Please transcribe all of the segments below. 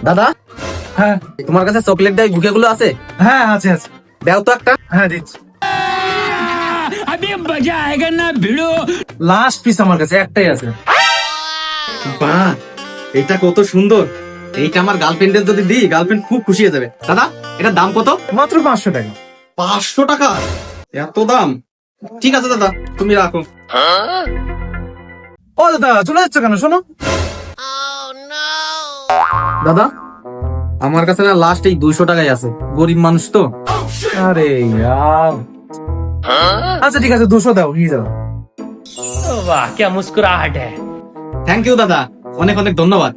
দাদা, হ্যাঁ তোমার কাছে চকলেট দেয় বুকে গুলো আছে? হ্যাঁ আছে আছে। দাও তো একটা। হ্যাঁ দিচ্ছি। লাস্ট পিস আমার কাছে একটাই আছে। বাহ, এটা কত সুন্দর! এইটা আমার গার্লফ্রেন্ডের যদি দিই, গার্লফ্রেন্ড খুব খুশি হয়ে যাবে। দাদা, এটার দাম কত? মাত্র 500 টাকা। 500 টাকা? এত দাম? ঠিক আছে দাদা, তুমি রাখো। ও দাদা, চলে যাচ্ছ কেন? শোনো দাদা, আমার কাছে না লাস্ট এই 200 টাকাই আছে, গরিব মানুষ তো। আরে यार, আচ্ছা ঠিক আছে 200 দাও, নিয়ে যাও। वाह क्या मुस्कुराहट है। থ্যাংক ইউ দাদা, অনেক অনেক ধন্যবাদ।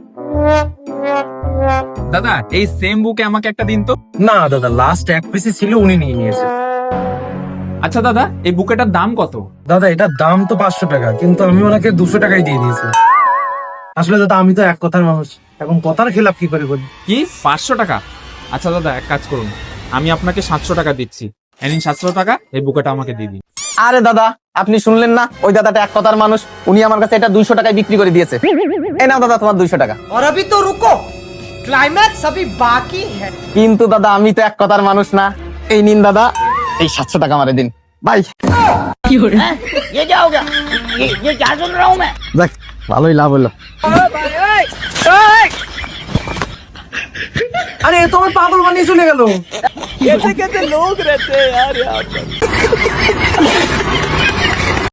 দাদা, এই সেম বুকে আমাকে একটা দিন তো। না দাদা, লাস্ট এক পিসই ছিল, উনি নিয়ে নিয়েছে। আচ্ছা দাদা, এই বুকেটার দাম কত? দাদা এটার দাম তো 500 টাকা, কিন্তু আমি ওনাকে 200 টাকাই দিয়ে দিয়েছি। আসলে দাদা আমি তো এক কথার মানুষ, এখন কথার খেলাপ কি করে বলি। কি 500 টাকা? আচ্ছা দাদা, এক কাজ করুন, আমি আপনাকে 700 টাকা দিচ্ছি। এনিন 700 টাকা, এই বুকেটা আমাকে দিয়ে দিন। আরে দাদা, আপনি শুনলেন না? ওই দাদাটা এক কথার মানুষ, উনি আমার কাছে এটা 200 টাকায় বিক্রি করে দিয়েছে। এই নাও দাদা, তোমার 200 টাকা। और अभी तो रुको, क्लाइमैक्स अभी बाकी है। কিন্তু দাদা আমি তো এক কথার মানুষ না। এই নিন দাদা, এই 700 টাকা আমারে দিন। বাই। ये क्या हो गया? ये क्या सुन रहा हूँ मैं? দেখ, ভালোই লাভ হলো। আরে এ তো আমার পাগল বানিয়ে চলে গেল। कैसे कैसे लोग रहते हैं यार यहाँ पर।